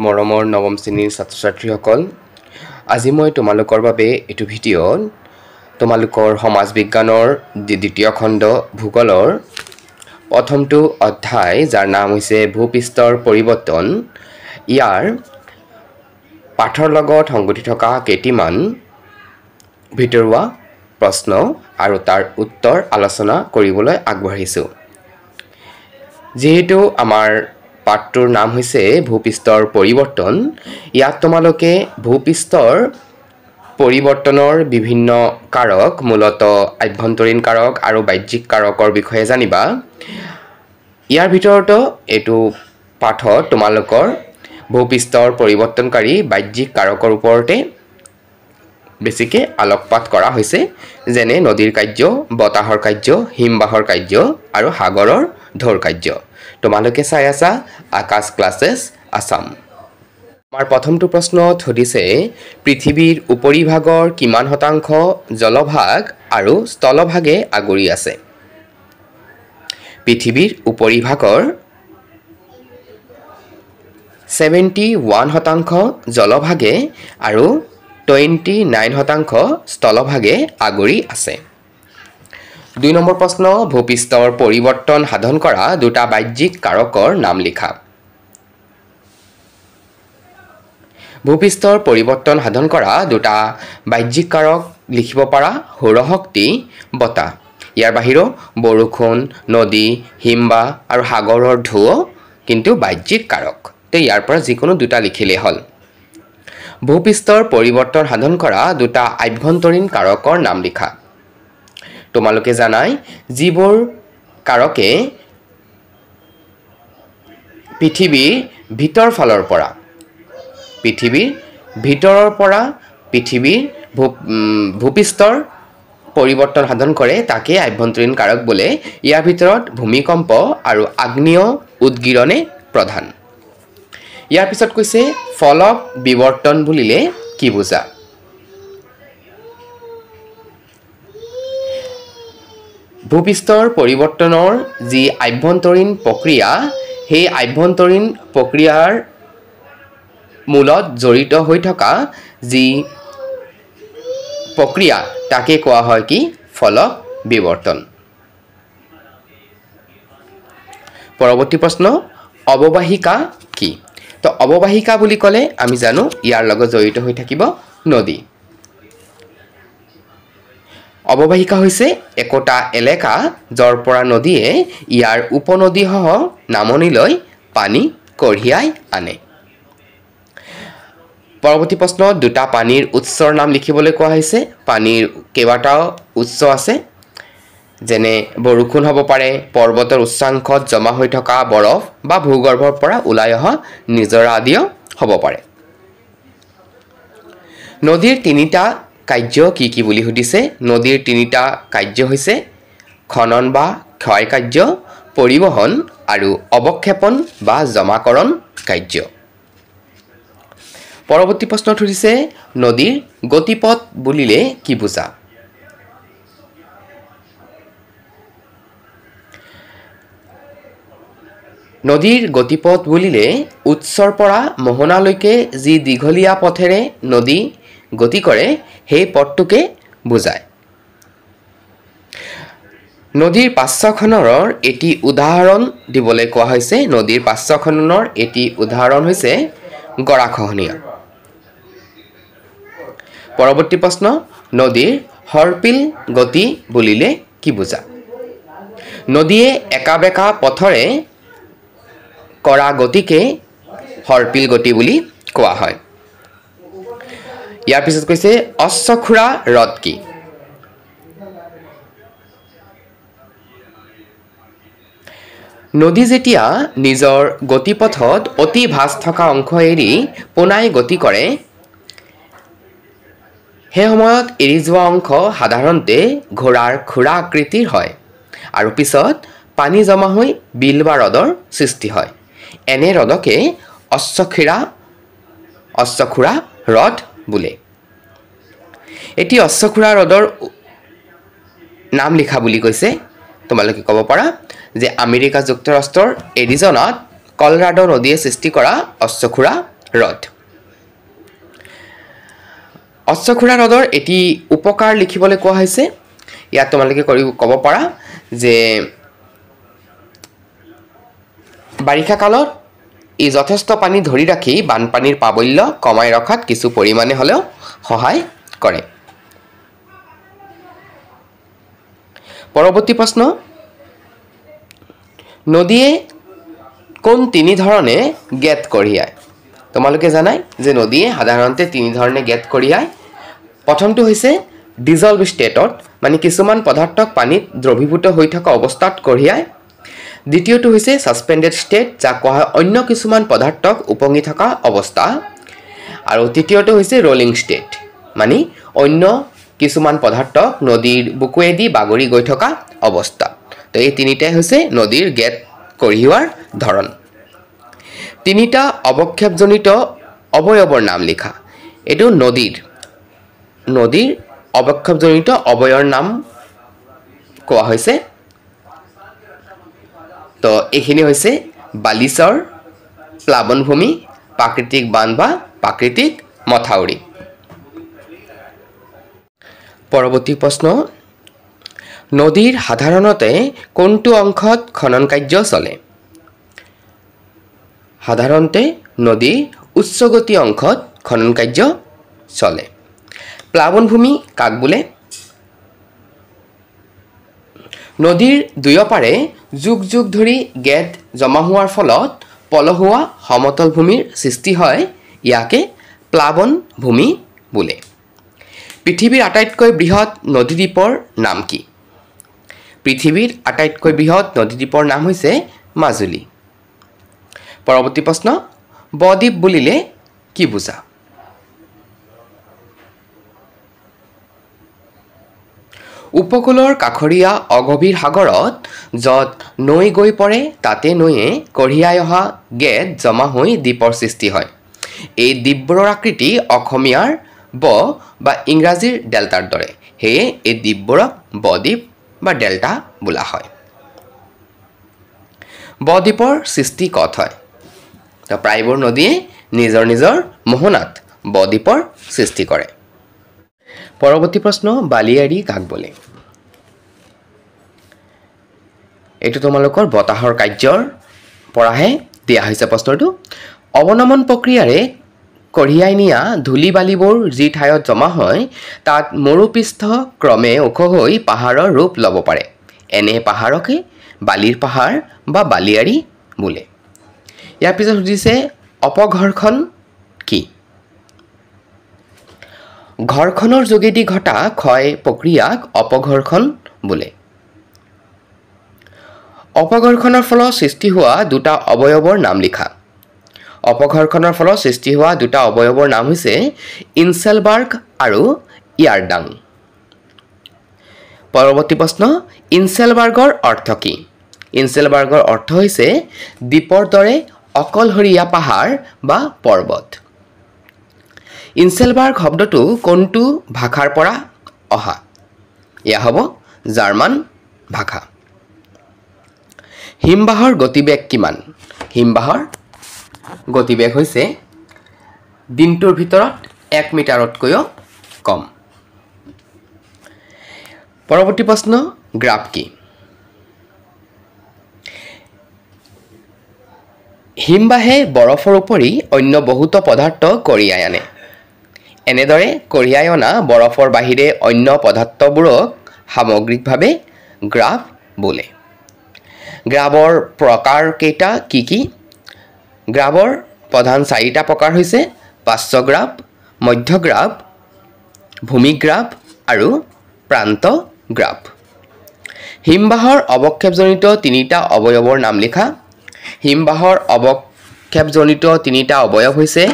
মৰমৰ নৱম শ্ৰেণীৰ ছাত্ৰ-ছাত্ৰীসকল, আজি মই তোমালোকৰ বাবে এইটো ভিডিঅ'ত তোমালোকৰ সমাজ বিজ্ঞানৰ দ্বিতীয় খণ্ড ভূগোলৰ প্ৰথমটো অধ্যায় যাৰ নাম হৈছে ভূপৃষ্ঠৰ পৰিৱৰ্তন, ইয়াৰ পাঠৰ লগত সংগতি থকা কেইটিমান ভিতৰুৱা প্ৰশ্ন আৰু তাৰ উত্তৰ আলোচনা কৰিবলৈ আগবাঢ়িছোঁ। যেহেতু আমাৰ পাঠটোৰ নাম হৈছে ভূপৃষ্ঠৰ পৰিৱৰ্তন, ইয়াত তোমালোকে ভূপৃষ্ঠৰ পৰিৱৰ্তনৰ বিভিন্ন কাৰক, মূলতঃ আভ্যন্তৰীণ কাৰক আৰু বাহ্যিক কাৰকৰ বিষয়ে জানিবা। ইয়াৰ ভিতৰতো এইটো পাঠত তোমালোকৰ ভূপৃষ্ঠৰ পৰিৱৰ্তনকাৰী বাহ্যিক কাৰকৰ ওপৰতে বেছিকৈ আলোকপাত কৰা হৈছে, যেনে নদীৰ কাৰ্য, বতাহৰ কাৰ্য, হিমবাহৰ কাৰ্য আৰু সাগৰৰ ঢৌৰ কাৰ্য। তোমালোকে চাই আছা আকাশ ক্লাছেছ আছাম। আমাৰ প্ৰথমটো প্ৰশ্নত সুধিছে পৃথিৱীৰ উপৰিভাগৰ কিমান শতাংশ জলভাগ আৰু স্থলভাগে আগুৰি আছে? পৃথিৱীৰ উপৰিভাগৰ 71% জলভাগে আৰু 29% স্থলভাগে আগুৰি আছে। 2 নম্বৰ প্ৰশ্ন, ভূপৃষ্ঠৰ পৰিৱৰ্তন সাধন কৰা দুটা বাহ্যিক কাৰকৰ নাম লিখা। ভূপৃষ্ঠৰ পৰিৱৰ্তন সাধন কৰা দুটা বাহ্যিক কাৰক লিখিব পাৰা সৌৰশক্তি, বতাহ। ইয়াৰ বাহিৰেও বৰষুণ, নদী, হিমবাহ আৰু সাগৰৰ ঢৌ কিন্তু বাহ্যিক কাৰক। তো ইয়াৰ পৰা যিকোনো দুটা লিখিলেই হ'ল। ভূপৃষ্ঠৰ পৰিৱৰ্তন সাধন কৰা দুটা আভ্যন্তৰীণ কাৰকৰ নাম লিখা। তোমালোকে জানাই যিবোৰ কাৰকে পৃথিৱীৰ ভিতৰৰ ফালৰ পৰা পৃথিৱীৰ ভূপৃষ্ঠৰ পৰিৱৰ্তন সাধন কৰে তাকে আভ্যন্তৰীণ কাৰক বোলে। ইয়াৰ ভিতৰত ভূমিকম্প আৰু আগ্নেয় উদগিৰণে প্ৰধান। ইয়াৰ পিছত কৈছে ফলক বিৱৰ্তন বুলিলে কি বুজা? ভূপৃষ্ঠৰ পৰিৱৰ্তনৰ যি আভ্যন্তৰীণ প্ৰক্ৰিয়া, সেই আভ্যন্তৰীণ প্ৰক্ৰিয়াৰ মূলত জড়িত হৈ থকা যি প্ৰক্ৰিয়া তাকে কোৱা হয় কি? ফলক বিৱৰ্তন। পৰৱৰ্তী প্ৰশ্ন, অৱবাহিকা কি? তো অৱবাহিকা বুলি ক'লে আমি জানো ইয়াৰ লগত জড়িত হৈ থাকিব নদী। অৱবাহিকা হৈছে একোটা এলেকা য'ৰ পৰা নদীয়ে ইয়াৰ উপনদীসহ নামনিলৈ পানী কঢ়িয়াই আনে। পৰৱৰ্তী প্ৰশ্নত দুটা পানীৰ উৎসৰ নাম লিখিবলৈ কোৱা হৈছে। পানীৰ কেইবাটাও উৎস আছে, যেনে বৰষুণ হ'ব পাৰে, পৰ্বতৰ উচ্চাংশত জমা হৈ থকা বৰফ বা ভূগৰ্ভৰ পৰা ওলাই অহা নিজৰা আদিও হ'ব পাৰে। নদীৰ তিনিটা কাৰ্য কি কি বুলি সুধিছে? নদীৰ তিনিটা কাৰ্য হৈছে খনন বা ক্ষয় কাৰ্য, পৰিবহণ আৰু অৱক্ষেপণ বা জমাকৰণ কাৰ্য। পৰৱৰ্তী প্ৰশ্নত সুধিছে নদীৰ গতিপথ বুলিলে কি বুজা? নদীৰ গতিপথ বুলিলে উৎসৰ পৰা মোহনালৈকে যি দীঘলীয়া পথেৰে নদী গতি কৰে সেই পথটোকে বুজায়। নদীৰ পাৰ্শ্ব খননৰ এটি উদাহৰণ দিবলৈ কোৱা হৈছে। নদীৰ পাৰ্শ্ব খননৰ এটি উদাহৰণ হৈছে গৰাখহনীয়া। পৰৱৰ্তী প্ৰশ্ন, নদীৰ সৰ্পিল গতি বুলিলে কি বুজা? নদীয়ে একা বেকা পথৰে কৰা গতিকে সৰ্পিল গতি বুলি কোৱা হয়। ইয়াৰ পিছত কৈছে অশ্বক্ষুৰা হ্ৰদ কি? নদী যেতিয়া নিজৰ গতিপথত অতি ভাঁজ থকা অংশ এৰি পোনাই গতি কৰে, সেই সময়ত এৰি যোৱা অংশ সাধাৰণতে ঘোঁৰাৰ খুৰা আকৃতিৰ হয় আৰু পিছত পানী জমা হৈ বিল বা হ্ৰদৰ সৃষ্টি হয়। এনে হ্ৰদকে অশ্বক্ষুৰা হ্ৰদ বোলে। এটি অশ্বক্ষুৰা হ্ৰদৰ নাম লিখা বুলি কৈছে। তোমালোকে ক'ব পাৰা যে আমেৰিকা যুক্তৰাষ্ট্ৰৰ এৰিজনাত কলৰাডো নদীয়ে সৃষ্টি কৰা অশ্বক্ষুৰা হ্ৰদ অশ্বক্ষুৰা হ্ৰদৰ এটি উপকাৰ লিখিবলৈ কোৱা হৈছে ইয়াত তোমালোকে ক'ব পাৰা যে বাৰিষা কালত ই যথেষ্ট পানী ধৰি ৰাখি বানপানীৰ প্ৰাবল্য কমাই ৰখাত কিছু পৰিমাণে হ'লেও সহায় কৰে পৰৱৰ্তী প্ৰশ্ন নদীয়ে কোন তিনি ধৰণে গেট কঢ়িয়ায় তোমালোকে জানাই যে নদীয়ে সাধাৰণতে তিনি ধৰণে গেট কঢ়িয়ায় প্ৰথমটো হৈছে ডিজলভ ষ্টেটত মানে কিছুমান পদাৰ্থক পানীত দ্ৰৱীভূত হৈ থকা অৱস্থাত কঢ়িয়ায় দ্বিতীয়টো হৈছে সাসপেন্ডেড ষ্টেট যাক কোৱা হয় অন্য কিছুমান পদাৰ্থক উপঙি থকা অৱস্থা আৰু তৃতীয়টো হৈছে ৰোলিং ষ্টেট মানে অন্য কিছুমান পদাৰ্থক নদীৰ বুকুৱেদি বাগৰি গৈ থকা অৱস্থা তো এই তিনিটাই হৈছে নদীৰ গেট কঢ়িওৱাৰ ধৰণ তিনিটা অৱক্ষেপজনিত অৱয়ৱৰ নাম লিখা এইটো নদীৰ অৱক্ষেপজনিত অৱয়ৱৰ নাম কোৱা হৈছে তো এইখিনি হৈছে বালিচৰ প্লাৱনভূমি প্ৰাকৃতিক বান্ধ বা প্ৰাকৃতিক মথাউৰি পৰৱৰ্তী প্ৰশ্ন নদীৰ সাধাৰণতে কোনটো অংশত খনন কাৰ্য চলে সাধাৰণতে নদীৰ উচ্চগতি অংশত খনন কাৰ্য চলে প্লাৱনভূমি কাক বোলে নদীৰ দুয়োপাৰে যুগ যুগ ধৰি গেট জমা হোৱাৰ ফলত পলসুৱা সমতল ভূমিৰ সৃষ্টি হয় ইয়াকে প্লাৱন ভূমি বোলে পৃথিৱীৰ আটাইতকৈ বৃহৎ নদীদ্বীপৰ নাম কি পৃথিৱীৰ আটাইতকৈ বৃহৎ নদীদ্বীপৰ নাম হৈছে মাজুলী পৰৱৰ্তী প্ৰশ্ন বদ্বীপ বুলিলে কি বুজা উপকূলৰ কাষৰীয়া অগভীৰ সাগৰত য'ত নৈ গৈ পৰে তাতে নৈয়ে কঢ়িয়াই অহা গেট জমা হৈ দ্বীপৰ সৃষ্টি হয় এই দ্বীপবোৰৰ আকৃতি অসমীয়াৰ ব বা ইংৰাজীৰ ডেল্টাৰ দৰে সেয়ে এই দ্বীপবোৰক বদ্বীপ বা ডেল্টা বোলা হয় বদ্বীপৰ সৃষ্টি ক'ত হয় তো প্ৰায়বোৰ নদীয়ে নিজৰ নিজৰ মোহনাত বদ্বীপৰ সৃষ্টি কৰে পৰৱৰ্তী প্ৰশ্ন বালিয়াৰী কাক বোলে এইটো তোমালোকৰ বতাহৰ কাৰ্যৰ পৰাহে দিয়া হৈছে প্ৰশ্নটো অৱনমন প্ৰক্ৰিয়াৰে কঢ়িয়াই নিয়া ধূলি বালিবোৰ যি ঠাইত জমা হয় তাত মৰুপৃষ্ঠ ক্ৰমে ওখ হৈ পাহাৰৰ ৰূপ ল'ব পাৰে এনে পাহাৰকে বালিৰ পাহাৰ বা বালিয়াৰী বোলে ইয়াৰ পিছত সুধিছে অপঘৰ্ষণ কি ঘৰ্ষণৰ যোগেদি ঘটা ক্ষয় প্ৰক্ৰিয়াক অপঘৰ্ষণ বোলে অপঘৰ্ষণৰ ফলত সৃষ্টি হোৱা দুটা অৱয়ৱৰ নাম লিখা অপঘৰ্ষণৰ ফলত সৃষ্টি হোৱা দুটা অৱয়ৱৰ নাম হৈছে ইনচেলবাৰ্গ আৰু ইয়াৰডাং পৰৱৰ্তী প্ৰশ্ন ইনচেলবাৰ্গৰ অৰ্থ কি ইনচেলবাৰ্গৰ অৰ্থ হৈছে দ্বীপৰ দৰে অকলশৰীয়া পাহাৰ বা পৰ্বত ইনচেলবাৰ্গ শব্দটো কোনটো ভাষাৰ পৰা অহা ইয়া হ'ব জাৰ্মান ভাষা হিমবাহৰ গতিবেগ কিমান হিমবাহৰ গতিবেগ হৈছে দিনটোৰ ভিতৰত 1 মিটাৰতকৈও কম পৰৱৰ্তী প্ৰশ্ন গ্ৰাফ কি হিমবাহে বৰফৰ উপৰি অন্য বহুতো পদাৰ্থ কঢ়িয়াই আনে এনেদৰে কঢ়িয়াই অনা বৰফৰ বাহিৰে অন্য পদাৰ্থবোৰক সামগ্ৰিকভাৱে গ্ৰাফ বোলে গ্ৰাফৰ প্ৰকাৰ কেইটা কি গ্ৰাফৰ প্ৰধান 4টা প্ৰকাৰ হৈছে পাৰ্শ্ব গ্ৰাফ মধ্য গ্ৰাফ ভূমি গ্ৰাফ আৰু প্ৰান্ত গ্ৰাফ হিমবাহৰ অৱক্ষেপজনিত 3টা অৱয়ৱৰ নাম লিখা হিমবাহৰ অৱক্ষেপজনিত 3টা অৱয়ৱ হৈছে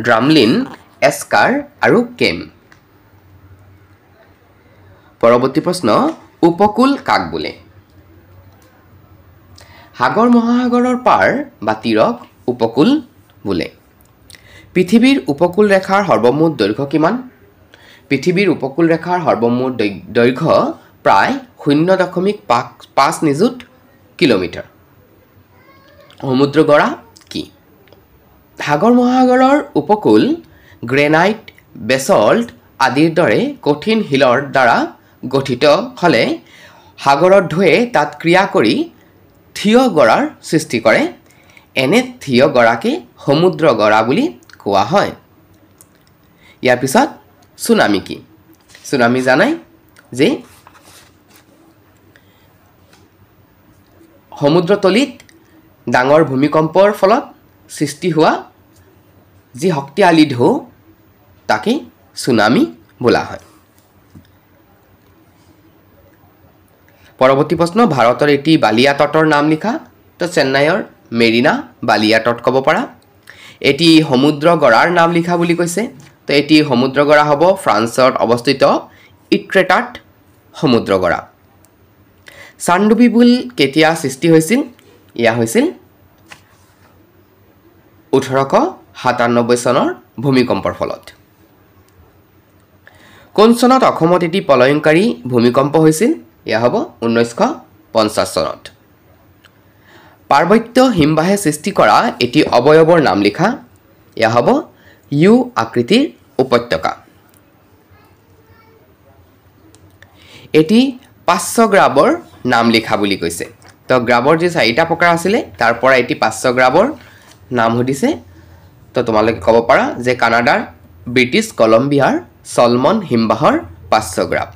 ড্ৰামলিন এস্কাৰ আৰু কেম পৰৱৰ্তী প্ৰশ্ন উপকূল কাক বোলে সাগৰ মহাসাগৰৰ পাৰ বা তীৰক উপকূল বোলে পৃথিৱীৰ উপকূল ৰেখাৰ সৰ্বমুঠ দৈৰ্ঘ্য কিমান পৃথিৱীৰ উপকূল ৰেখাৰ সৰ্বমুঠ দৈৰ্ঘ্য প্ৰায় 0.5 নিযুত কিলোমিটাৰ সমুদ্ৰ গঢ়া কি সাগৰ মহাসাগৰৰ উপকূল গ্ৰেনাইট বেছল্ট আদিৰ দৰে কঠিন শিলৰ দ্বাৰা গঠিত হ'লে সাগৰৰ ঢৌৱে তাত ক্ৰিয়া কৰি থিয় গৰাৰ সৃষ্টি কৰে এনে থিয় গৰাকে সমুদ্ৰ গৰা বুলি কোৱা হয় ইয়াৰ পিছত সুনামি কি সুনামি জানাই যে সমুদ্ৰতলিত ডাঙৰ ভূমিকম্পৰ ফলত সৃষ্টি হোৱা যি শক্তিশালী ঢৌ তাকে সুনামি বোলা হয় পৰৱৰ্তী প্ৰশ্ন ভাৰতৰ এটি বালিয়া তটৰ নাম লিখা তো চেন্নাইৰ মেৰিনা বালিয়া তট ক'ব পাৰা এটি সমুদ্ৰ গৰাৰ নাম লিখা বুলি কৈছে তো এটি সমুদ্ৰ গৰা হ'ব ফ্ৰান্সত অৱস্থিত ইট্ৰেটাট সমুদ্ৰ গৰা চানডুবি বিল কেতিয়া সৃষ্টি হৈছিল ইয়া হৈছিল 1897 চনৰ ভূমিকম্পৰ ফলত কোন চনত অসমত এটি পলয়ংকাৰী ভূমিকম্প হৈছিল ইয়া হ'ব 1950 চনত পাৰ্বত্য হিমবাহে সৃষ্টি কৰা এটি অবয়ৱৰ নাম লিখা ইয়া হ'ব ইউ আকৃতিৰ উপত্যকা এটি পাঁচগ্ৰাবৰ নাম লিখা বুলি কৈছে তো গ্ৰাবৰ যে চাৰিটা প্ৰকাৰ আছিল তাৰ পৰা এটি পাঁচগ্ৰাবৰ নাম সুধিছে তো তোমালোকে ক'ব পাৰা যে কানাডাৰ ব্ৰিটিছ কলম্বিয়াৰ সলমন হিমবাহৰ পাঁচগ্ৰাব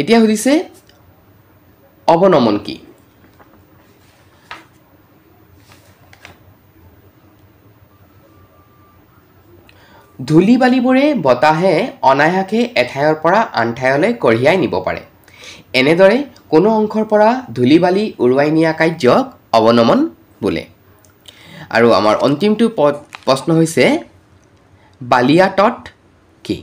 এতিয়া সুধিছে অৱনমন কি ধূলি বালিবোৰে বতাহে অনায়াসে এঠাইৰ পৰা আন ঠাইলৈ কঢ়িয়াই নিব পাৰে এনেদৰে কোনো অংশৰ পৰা ধূলি বালি উৰুৱাই নিয়া কাৰ্যক অৱনমন বোলে আৰু আমাৰ অন্তিমটো প্ৰশ্ন হৈছে বালিয়া তট কি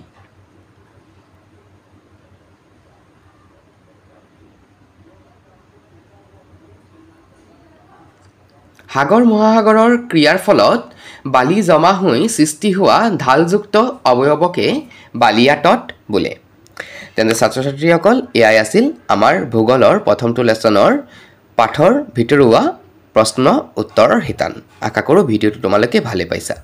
সাগৰ মহাসাগৰৰ ক্ৰিয়াৰ ফলত বালি জমা হৈ সৃষ্টি হোৱা ঢালযুক্ত অবয়ৱকে বালিয়া তট বোলে তেনে ছাত্ৰ ছাত্ৰীসকল এয়াই আছিল আমাৰ ভূগোলৰ প্ৰথমটো লেসনৰ পাঠৰ ভিতৰুৱা প্ৰশ্ন উত্তৰৰ শিতান আশা কৰোঁ ভিডিঅ'টো তোমালোকে ভালে পাইছা